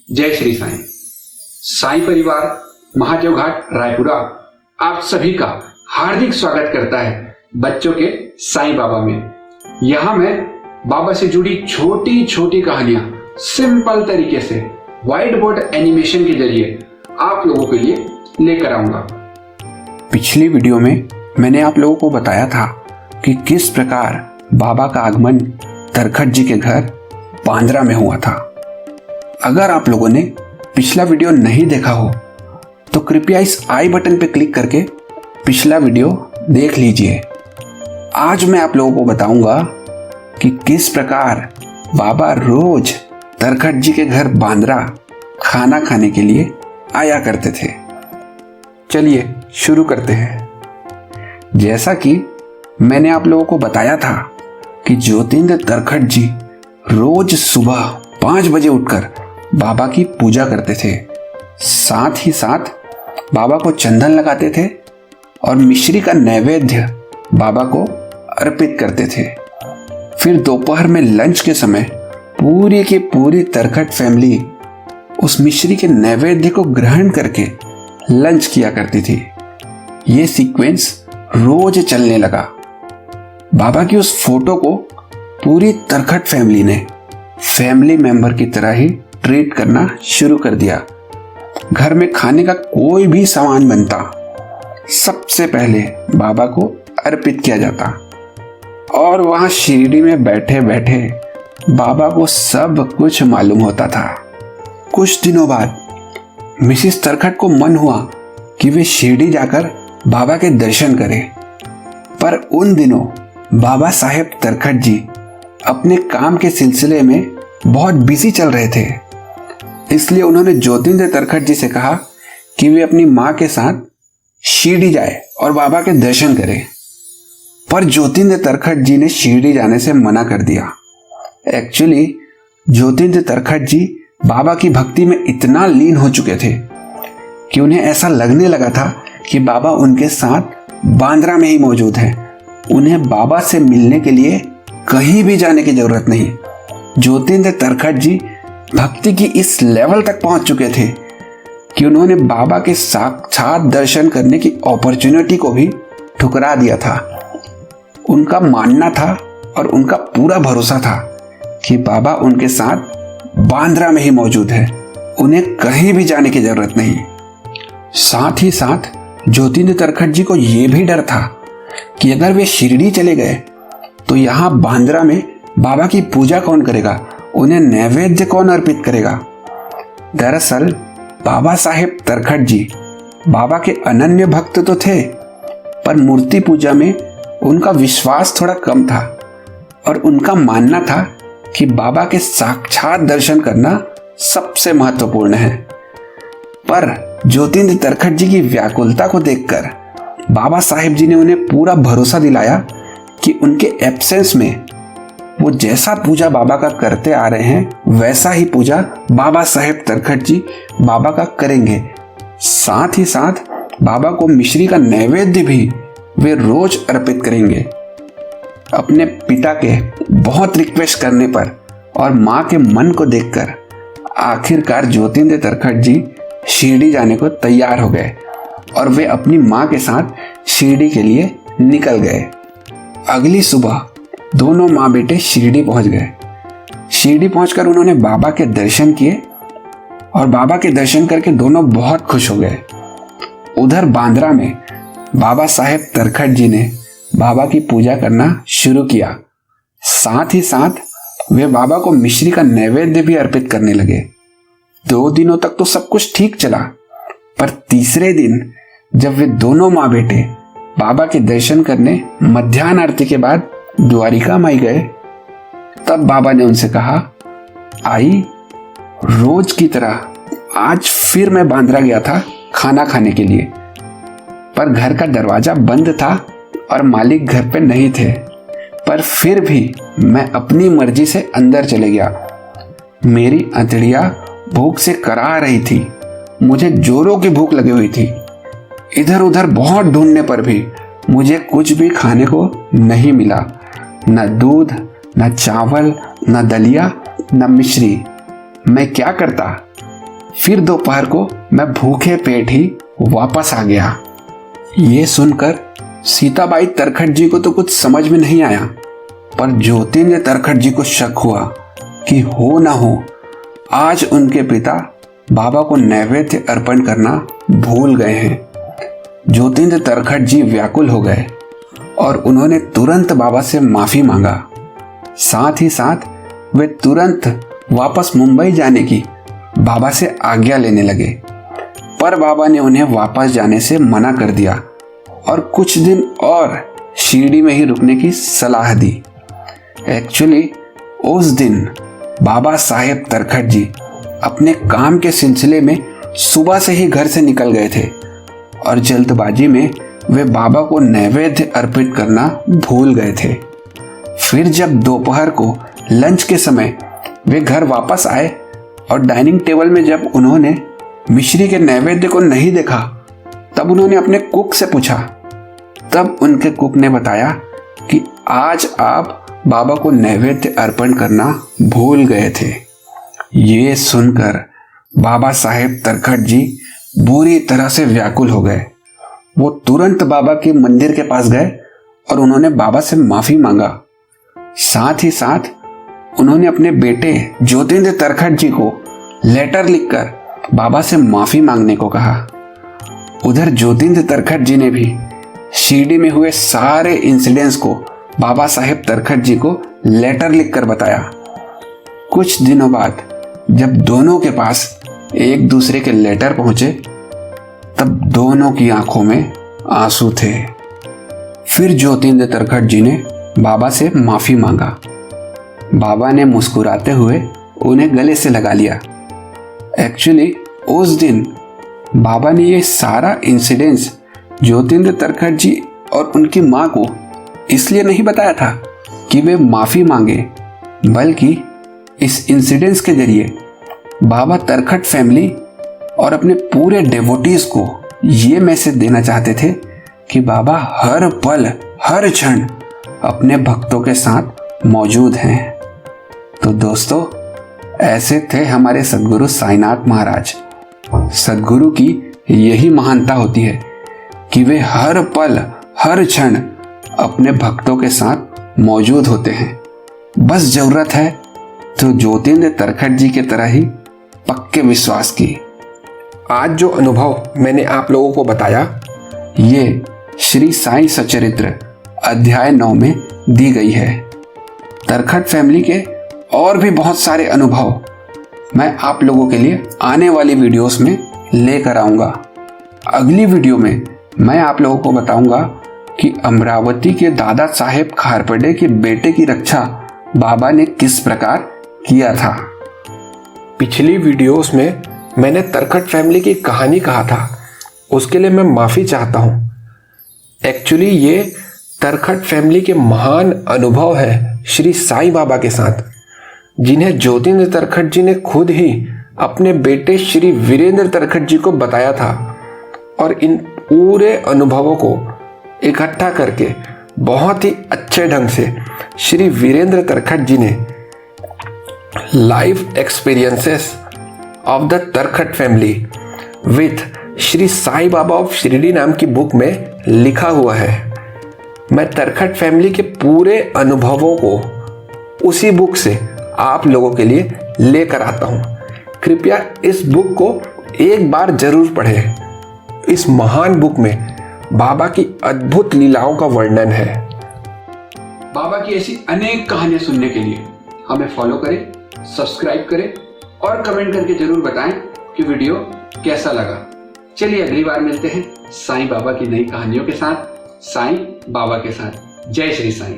जय श्री साईं। साईं परिवार महादेव घाट रायपुरा आप सभी का हार्दिक स्वागत करता है बच्चों के साईं बाबा में। यहाँ मैं बाबा से जुड़ी छोटी छोटी कहानियां सिंपल तरीके से व्हाइट बोर्ड एनिमेशन के जरिए आप लोगों के लिए लेकर आऊंगा। पिछली वीडियो में मैंने आप लोगों को बताया था कि किस प्रकार बाबा का आगमन तरखट जी के घर बांद्रा में हुआ था। अगर आप लोगों ने पिछला वीडियो नहीं देखा हो तो कृपया इस आई बटन पर क्लिक करके पिछला वीडियो देख लीजिए। आज मैं आप लोगों को बताऊंगा कि किस प्रकार बाबा रोज तरखट जी के घर बांद्रा खाना खाने के लिए आया करते थे। चलिए शुरू करते हैं। जैसा कि मैंने आप लोगों को बताया था कि ज्योतिन्द्र तरखट जी रोज सुबह 5 बजे उठकर बाबा की पूजा करते थे। साथ ही साथ बाबा को चंदन लगाते थे और मिश्री का नैवेद्य बाबा को अर्पित करते थे। फिर दोपहर में लंच के समय पूरी की पूरी तरखट फैमिली उस मिश्री के नैवेद्य को ग्रहण करके लंच किया करती थी। ये सीक्वेंस रोज चलने लगा। बाबा की उस फोटो को पूरी तरखट फैमिली ने फैमिली मेंबर की तरह ही ट्रीट करना शुरू कर दिया। घर में खाने का कोई भी सामान बनता सबसे पहले बाबा को अर्पित किया जाता और वहां शिरडी में बैठे बैठे बाबा को सब कुछ मालूम होता था। कुछ दिनों बाद मिसिस तरखट को मन हुआ कि वे शिरडी जाकर बाबा के दर्शन करें, पर उन दिनों बाबा साहेब तरखट जी अपने काम के सिलसिले में बहुत बिजी चल रहे थे। इसलिए उन्होंने ज्योतिन्द्र तरखट जी से कहा कि वे अपनी मां के साथ शिरडी जाए और बाबा के दर्शन करें, पर ज्योतिन्द्र तरखट जी ने शिरडी जाने से मना कर दिया। एक्चुअली ज्योतिन्द्र तरखट जी बाबा की भक्ति में इतना लीन हो चुके थे कि उन्हें ऐसा लगने लगा था कि बाबा उनके साथ बांद्रा में ही मौजूद हैं। उन्हें बाबा से मिलने के लिए कहीं भी जाने की जरूरत नहीं। ज्योतिन्द्र तरखट जी भक्ति की इस लेवल तक पहुंच चुके थे कि उन्होंने बाबा के साक्षात दर्शन करने की अपॉर्चुनिटी को भी ठुकरा दिया था। उनका मानना था और उनका पूरा भरोसा था कि बाबा उनके साथ बांद्रा में ही मौजूद है, उन्हें कहीं भी जाने की जरूरत नहीं। साथ ही साथ ज्योतिन्द्र तरखट जी को यह भी डर था कि अगर वे शिरडी चले गए तो यहाँ बांद्रा में बाबा की पूजा कौन करेगा, उन्हें नैवेद्य कौन अर्पित करेगा। दरअसल बाबा साहेब तरखट जी बाबा के अनन्य भक्त तो थे, पर मूर्ति पूजा में उनका विश्वास थोड़ा कम था और उनका मानना था कि बाबा के साक्षात दर्शन करना सबसे महत्वपूर्ण है। पर ज्योतिन्द्र तरखट जी की व्याकुलता को देखकर बाबा साहेब जी ने उन्हें पूरा भरोसा दिलाया कि उनके एब्सेंस में वो जैसा पूजा बाबा का करते आ रहे हैं वैसा ही पूजा बाबा साहेब तरखट जी बाबा का करेंगे। साथ ही साथ बाबा को मिश्री का नैवेद्य भी वे रोज अर्पित करेंगे। अपने पिता के बहुत रिक्वेस्ट करने पर और माँ के मन को देखकर आखिरकार ज्योतिन्द्र तरखट जी शिरडी जाने को तैयार हो गए और वे अपनी माँ के साथ शिरडी के लिए निकल गए। अगली सुबह दोनों माँ बेटे शिरडी पहुंच गए। शिरडी पहुंचकर उन्होंने बाबा के दर्शन किए और बाबा के दर्शन करके दोनों बहुत खुश हो गए। उधर बांद्रा में बाबा साहेब तरखट जी ने बाबा की पूजा करना शुरू किया। साथ ही साथ वे बाबा को मिश्री का नैवेद्य भी अर्पित करने लगे। 2 दिनों तक तो सब कुछ ठीक चला, पर तीसरे दिन जब वे दोनों माँ बेटे बाबा के दर्शन करने मध्याह्न आरती के बाद द्वारिका माई गए, तब बाबा ने उनसे कहा, आई रोज की तरह आज फिर मैं बांद्रा गया था खाना खाने के लिए, पर घर का दरवाजा बंद था और मालिक घर पे नहीं थे, पर फिर भी मैं अपनी मर्जी से अंदर चले गया। मेरी अंतड़ियां भूख से कराह रही थी, मुझे जोरों की भूख लगी हुई थी। इधर उधर बहुत ढूंढने पर भी मुझे कुछ भी खाने को नहीं मिला, न दूध, न चावल, न दलिया, न मिश्री। मैं क्या करता? फिर दोपहर को मैं भूखे पेट ही वापस आ गया। ये सुनकर सीताबाई तरखट जी को तो कुछ समझ में नहीं आया, पर ज्योतिन्द्र तरखट जी को शक हुआ कि हो ना हो आज उनके पिता बाबा को नैवेद्य अर्पण करना भूल गए हैं। ज्योतिन्द्र तरखट जी व्याकुल हो गए और उन्होंने तुरंत बाबा से माफी मांगा। साथ ही साथ वे तुरंत वापस मुंबई जाने की बाबा से आज्ञा लेने लगे, पर बाबा ने उन्हें वापस जाने से मना कर दिया और कुछ दिन और शिरडी में ही रुकने की सलाह दी। एक्चुअली उस दिन बाबा साहेब तरखट जी अपने काम के सिलसिले में सुबह से ही घर से निकल गए थे और जल्दबाजी में वे बाबा को नैवेद्य अर्पित करना भूल गए थे। फिर जब दोपहर को लंच के समय वे घर वापस आए और डाइनिंग टेबल में जब उन्होंने मिश्री के नैवेद्य को नहीं देखा, तब उन्होंने अपने कुक से पूछा। तब उनके कुक ने बताया कि आज आप बाबा को नैवेद्य अर्पण करना भूल गए थे। ये सुनकर बाबा साहेब तरखट जी बुरी तरह से व्याकुल हो गए। वो तुरंत बाबा के मंदिर के पास गए और उन्होंने बाबा से माफी मांगा। साथ ही साथ उन्होंने अपने बेटे ज्योतिन्द्र तरखट जी को लेटर लिखकर बाबा से माफी मांगने को कहा। उधर ज्योतिन्द्र तरखट जी ने भी शिरडी में हुए सारे इंसिडेंट्स को बाबा साहेब तरखट जी को लेटर लिखकर बताया। कुछ दिनों बाद जब दोनों के पास एक दूसरे के लेटर पहुंचे, तब दोनों की आंखों में आंसू थे। फिर ज्योतिन्द्र तरखट जी ने बाबा से माफी मांगा। बाबा ने मुस्कुराते हुए उन्हें गले से लगा लिया। एक्चुअली उस दिन बाबा ने ये सारा इंसिडेंट्स ज्योतिन्द्र तरखट जी और उनकी माँ को इसलिए नहीं बताया था कि वे माफी मांगे, बल्कि इस इंसिडेंट्स के जरिए बाबा तरखट फैमिली और अपने पूरे डेवोटीज को ये मैसेज देना चाहते थे कि बाबा हर पल हर क्षण अपने भक्तों के साथ मौजूद हैं। तो दोस्तों, ऐसे थे हमारे सद्गुरु साईनाथ महाराज। सद्गुरु की यही महानता होती है कि वे हर पल हर क्षण अपने भक्तों के साथ मौजूद होते हैं। बस जरूरत है तो ज्योतिन्द्र तरखट जी के तरह ही पक्के विश्वास की। आज जो अनुभव मैंने आप लोगों को बताया, ये श्री साई सचरित्र अध्याय 9 में दी गई है। तरखट फैमिली के और भी बहुत सारे अनुभव मैं आप लोगों के लिए आने वाली वीडियोस में लेकर आऊंगा। अगली वीडियो में मैं आप लोगों को बताऊंगा कि अमरावती के दादा साहेब खारपड़े के बेटे की रक्षा बाबा ने किस प्रकार किया था। पिछली वीडियोस में मैंने तरखट फैमिली की कहानी कहा था, उसके लिए मैं माफ़ी चाहता हूँ। एक्चुअली ये तरखट फैमिली के महान अनुभव है श्री साईं बाबा के साथ, जिन्हें ज्योतिन्द्र तरखट जी ने खुद ही अपने बेटे श्री वीरेंद्र तरखट जी को बताया था। और इन पूरे अनुभवों को इकट्ठा करके बहुत ही अच्छे ढंग से श्री वीरेंद्र तरखट जी ने life experiences of the Tarkhat family with Shri Sai Baba of Shirdi नाम की बुक में लिखा हुआ है। मैं तरखट फैमिली के पूरे अनुभवों को उसी बुक से आप लोगों के लिए लेकर आता हूं। कृपया इस बुक को एक बार जरूर पढ़ें। इस महान बुक में बाबा की अद्भुत लीलाओं का वर्णन है। बाबा की ऐसी अनेक कहानियां सुनने के लिए हमें फॉलो करें, सब्सक्राइब करें और कमेंट करके जरूर बताएं कि वीडियो कैसा लगा। चलिए अगली बार मिलते हैं साईं बाबा की नई कहानियों के साथ, साईं बाबा के साथ। जय श्री साईं।